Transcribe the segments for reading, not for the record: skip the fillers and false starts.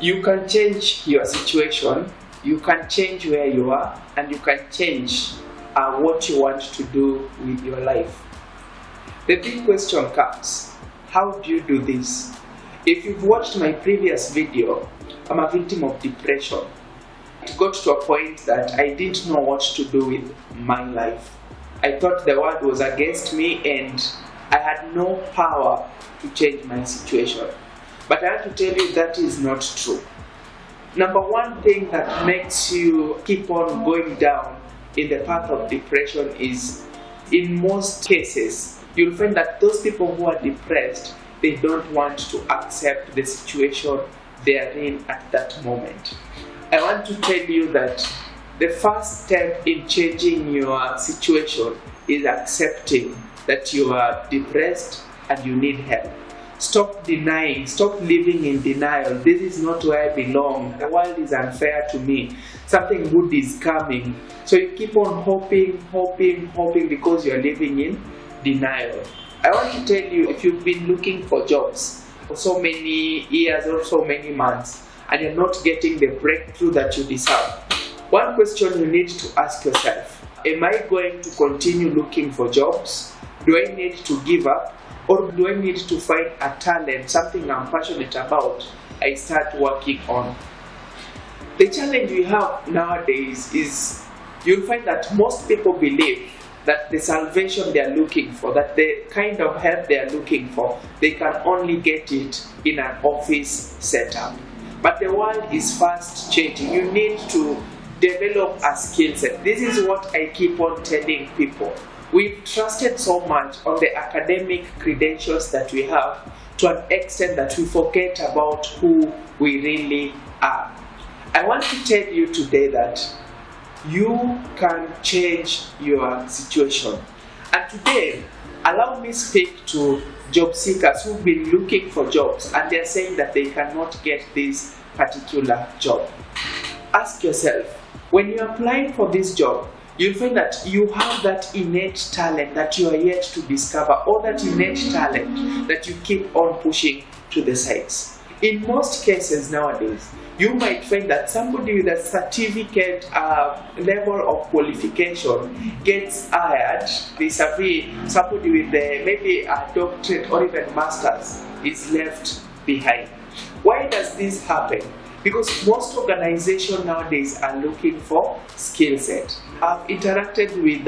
You can change your situation, you can change where you are, and you can change what you want to do with your life. The big question comes, how do you do this? If you've watched my previous video, I'm a victim of depression. It got to a point that I didn't know what to do with my life. I thought the world was against me and I had no power to change my situation. But I have to tell you that is not true. Number one thing that makes you keep on going down in the path of depression is, in most cases, you'll find that those people who are depressed, they don't want to accept the situation they are in at that moment. I want to tell you that the first step in changing your situation is accepting that you are depressed and you need help. Stop denying, stop living in denial. This is not where I belong. The world is unfair to me. Something good is coming. So you keep on hoping because you're living in denial. I want to tell you, if you've been looking for jobs for so many years or so many months and you're not getting the breakthrough that you deserve, one question you need to ask yourself: am I going to continue looking for jobs? Do I need to give up? Or do I need to find a talent, something I'm passionate about, I start working on? The challenge we have nowadays is you'll find that most people believe that the salvation they are looking for, that the kind of help they are looking for, they can only get it in an office setup. But the world is fast changing. You need to develop a skill set. This is what I keep on telling people. We've trusted so much on the academic credentials that we have to an extent that we forget about who we really are. I want to tell you today that you can change your situation. And today, allow me speak to job seekers who've been looking for jobs and they're saying that they cannot get this particular job. Ask yourself, when you're applying for this job, you'll find that you have that innate talent that you are yet to discover, or that innate talent that you keep on pushing to the sides. In most cases nowadays, you might find that somebody with a certificate level of qualification gets hired vis-a-vis somebody with maybe a doctorate or even master's is left behind. Why does this happen? Because most organizations nowadays are looking for skill set. I've interacted with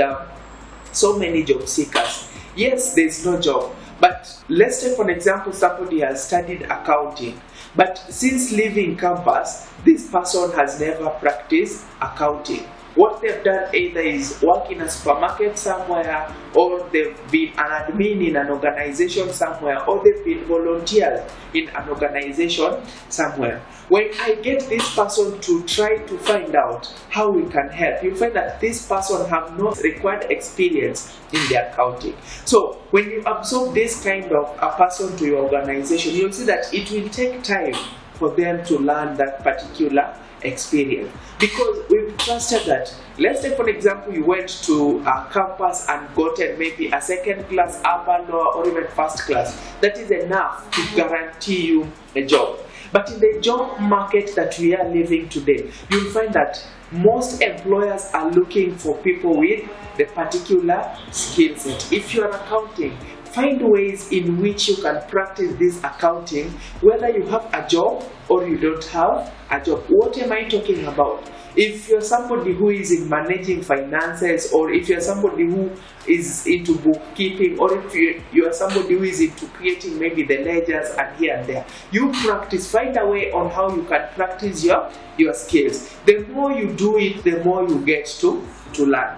so many job seekers. Yes, there's no job, but let's take for example somebody has studied accounting, but since leaving campus, this person has never practiced accounting. What they've done either is work in a supermarket somewhere, or they've been an admin in an organization somewhere, or they've been volunteers in an organization somewhere. When I get this person to try to find out how we can help, you find that this person have no required experience in the accounting. So when you absorb this kind of a person to your organization, you'll see that it will take time for them to learn that particular experience, because we've trusted that. Let's say for example you went to a campus and gotten maybe a second class, upper, lower, or even first class. That is enough to guarantee you a job. But in the job market that we are living today, you'll find that most employers are looking for people with the particular skill set. If you are accounting, find ways in which you can practice this accounting, whether you have a job or you don't have a job. What am I talking about? If you're somebody who is in managing finances, or if you're somebody who is into bookkeeping, or if you are somebody who is into creating maybe the ledgers and here and there, you practice, find a way on how you can practice your skills. The more you do it, the more you get to learn.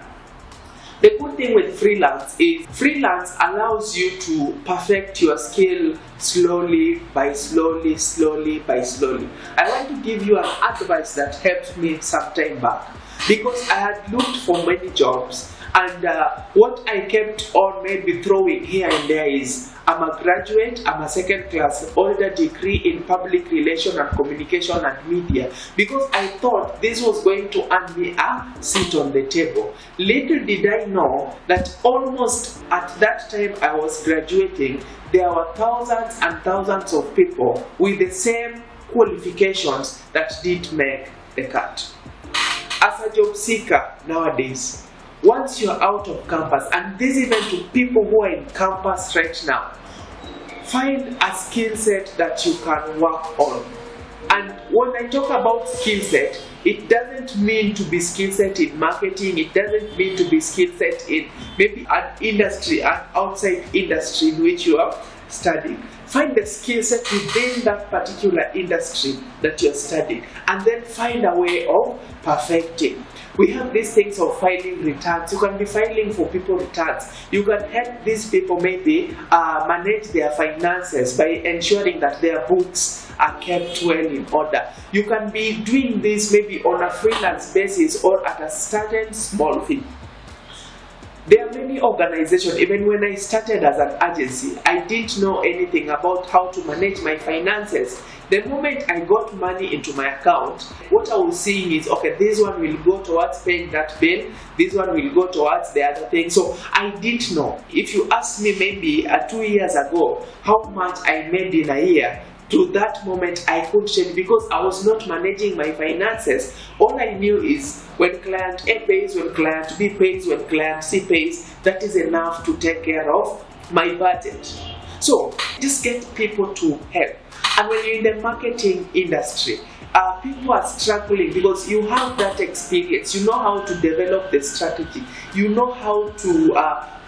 The good thing with freelance is freelance allows you to perfect your skill slowly by slowly. I want to give you an advice that helped me some time back, because I had looked for many jobs, and what I kept on maybe throwing here and there is, I'm a graduate, I'm a second class holder degree in public relations and communication and media, because I thought this was going to earn me a seat on the table. Little did I know that almost at that time I was graduating, there were thousands and thousands of people with the same qualifications that didn't make the cut. As a job seeker nowadays, once you're out of campus, and this even to people who are in campus right now, find a skill set that you can work on. And when I talk about skill set, it doesn't mean to be skill set in marketing, it doesn't mean to be skill set in maybe an industry, an outside industry in which you are studying. Find the skill set within that particular industry that you're studying, and then find a way of perfecting. We have these things of filing returns. You can be filing for people returns. You can help these people maybe manage their finances by ensuring that their books are kept well in order. You can be doing this maybe on a freelance basis or at a certain small fee. There are many organizations. Even when I started as an agency, I didn't know anything about how to manage my finances. The moment I got money into my account, what I was seeing is, okay, this one will go towards paying that bill, this one will go towards the other thing. So I didn't know. If you asked me maybe 2 years ago how much I made in a year, to that moment I couldn't tell, because I was not managing my finances. All I knew is when client A pays, when client B pays, when client C pays, that is enough to take care of my budget. So just get people to help. And when you're in the marketing industry, people are struggling because you have that experience. You know how to develop the strategy. You know how to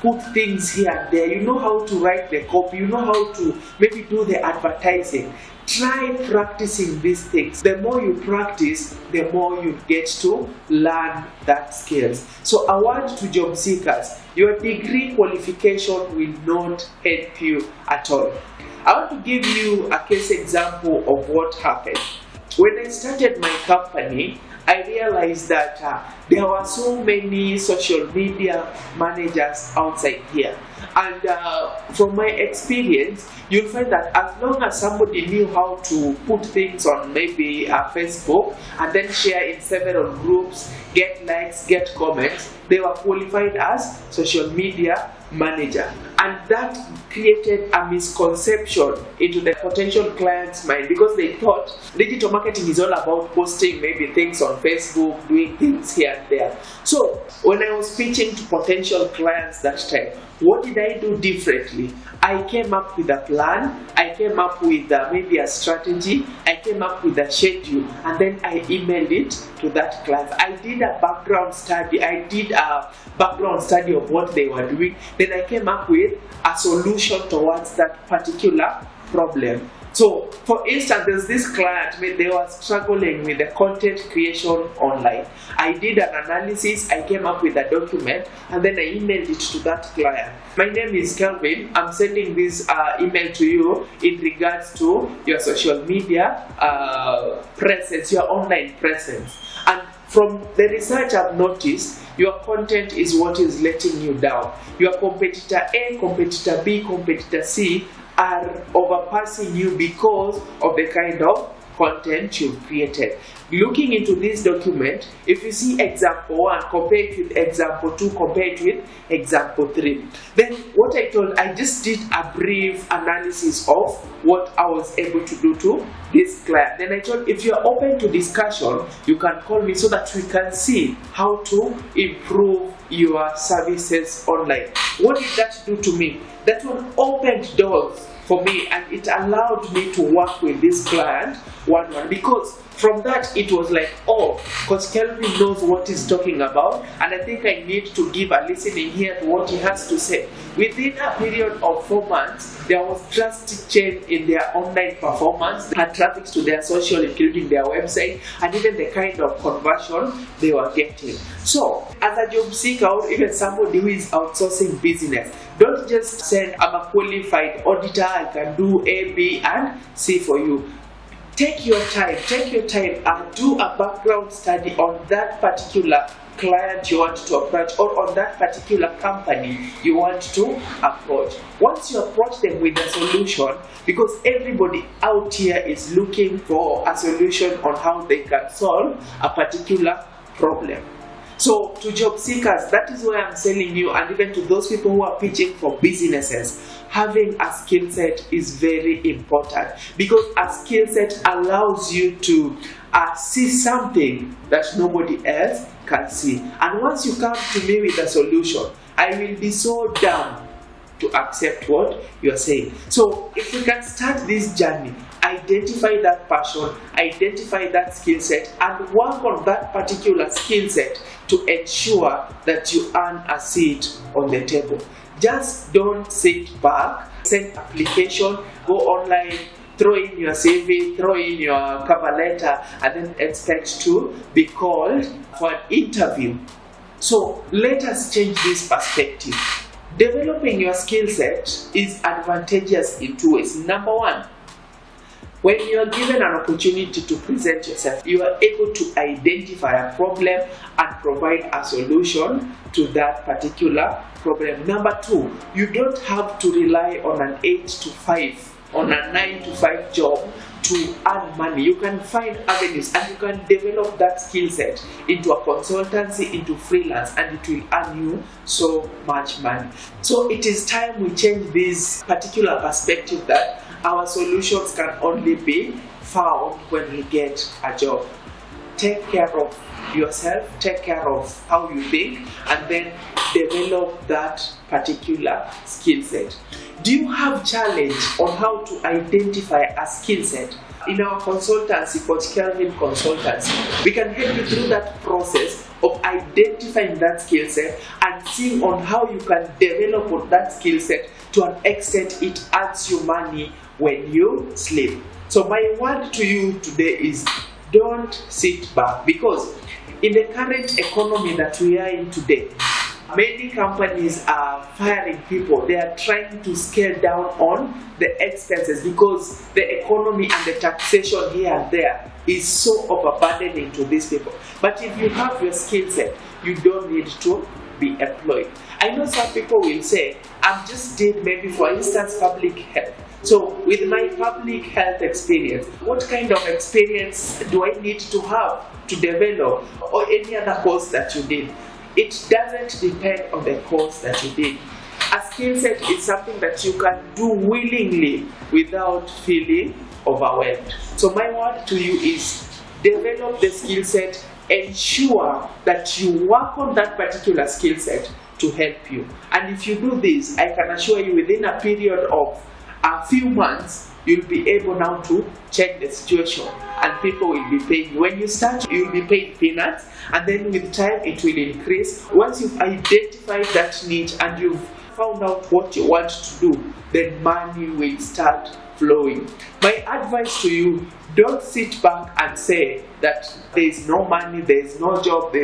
put things here and there. You know how to write the copy. You know how to maybe do the advertising. Try practicing these things. The more you practice, the more you get to learn that skills. So a word to job seekers: your degree qualification will not help you at all. I want to give you a case example of what happened. When I started my company, I realized that there were so many social media managers outside here. And from my experience, you'll find that as long as somebody knew how to put things on maybe Facebook and then share in several groups, get likes, get comments, they were qualified as social media manager. And that created a misconception into the potential client's mind, because they thought digital marketing is all about posting maybe things on Facebook, doing things here and there. So when I was pitching to potential clients that time, what did I do differently? I came up with a plan, I came up with maybe a strategy, I came up with a schedule, and then I emailed it to that client. I did a background study, of what they were doing, then I came up with a solution towards that particular problem. So, for instance, there's this client, they were struggling with the content creation online. I did an analysis, I came up with a document, and then I emailed it to that client. My name is Kelvin. I'm sending this email to you in regards to your social media presence, your online presence. And from the research I've noticed, your content is what is letting you down. Your competitor A, competitor B, competitor C are overpassing you because of the kind of content you've created. Looking into this document, if you see example 1, compare it with example 2, compare it with example 3. Then what I just did a brief analysis of what I was able to do to this client. Then I told, if you're open to discussion, you can call me so that we can see how to improve your services online. What did that do to me? That one opened doors for me, and it allowed me to work with this client one-on-one, because from that it was like, oh, because Kelvin knows what he's talking about, and I think I need to give a listening here to what he has to say. Within a period of 4 months, there was drastic change in their online performance, and traffic to their social, including their website, and even the kind of conversion they were getting. So, as a job seeker or even somebody who is outsourcing business, don't just send, I'm a qualified auditor, I can do A, B, and C for you. Take your time and do a background study on that particular client you want to approach, or on that particular company you want to approach. Once you approach them with a solution, because everybody out here is looking for a solution on how they can solve a particular problem. So to job seekers, that is why I'm telling you, and even to those people who are pitching for businesses, having a skill set is very important, because a skill set allows you to see something that nobody else can see. And once you come to me with a solution, I will be so down to accept what you're saying. So if we can start this journey, identify that passion, identify that skill set, and work on that particular skill set to ensure that you earn a seat on the table. Just don't sit back, send application, go online, throw in your CV, throw in your cover letter, and then expect to be called for an interview. So let us change this perspective. Developing your skill set is advantageous in two ways. Number one, when you are given an opportunity to present yourself, you are able to identify a problem and provide a solution to that particular problem. Number two, you don't have to rely on an 8 to 5, on a 9 to 5 job to earn money. You can find avenues and you can develop that skill set into a consultancy, into freelance, and it will earn you so much money. So it is time we change this particular perspective that our solutions can only be found when we get a job. Take care of yourself, take care of how you think, and then develop that particular skill set. Do you have challenge on how to identify a skill set? In our consultancy, Coach Kelvin Consultancy, we can help you through that process of identifying that skill set and seeing on how you can develop on that skill set to an extent it earns you money when you sleep. So my word to you today is don't sit back, because in the current economy that we are in today, many companies are firing people. They are trying to scale down on the expenses because the economy and the taxation here and there is so overburdening to these people. But if you have your skill set, you don't need to be employed. I know some people will say, I just did maybe for instance public health. So with my public health experience, what kind of experience do I need to have to develop, or any other course that you did? It doesn't depend on the course that you did. A skill set is something that you can do willingly without feeling overwhelmed. So my word to you is develop the skill set, ensure that you work on that particular skill set to help you. And if you do this, I can assure you within a period of a few months, you'll be able now to check the situation and people will be paying you. When you start, you'll be paid peanuts, and then with time it will increase. Once you've identified that niche and you've found out what you want to do, then money will start flowing. My advice to you, don't sit back and say that there is no money, there is no job,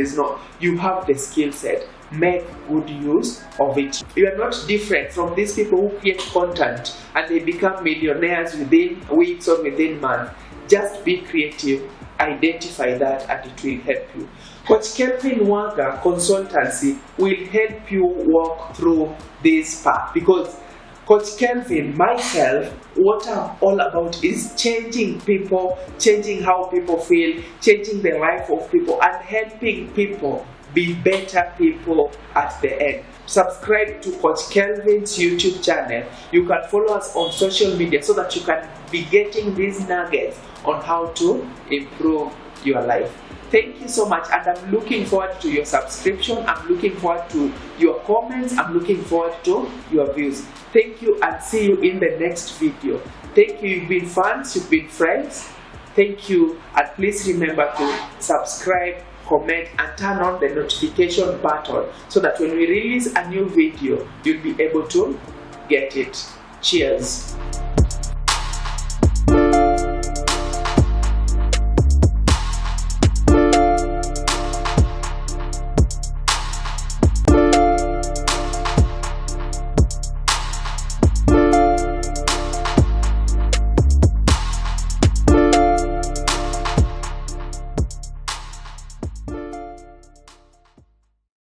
you have the skill set. Make good use of it. You are not different from these people who create content and they become millionaires within weeks or within months. Just be creative, identify that, and it will help you. Coach Kelvin Waga Consultancy will help you walk through this path, because Coach Kelvin, myself, what I'm all about is changing people, changing how people feel, changing the life of people, and helping people be better people at the end. Subscribe to Coach Kelvin's YouTube channel. You can follow us on social media so that you can be getting these nuggets on how to improve your life. Thank you so much, and I'm looking forward to your subscription. I'm looking forward to your comments. I'm looking forward to your views. Thank you, and see you in the next video. Thank you. You've been fans, you've been friends. Thank you, and please remember to subscribe, comment, and turn on the notification button so that when we release a new video, you'll be able to get it. Cheers.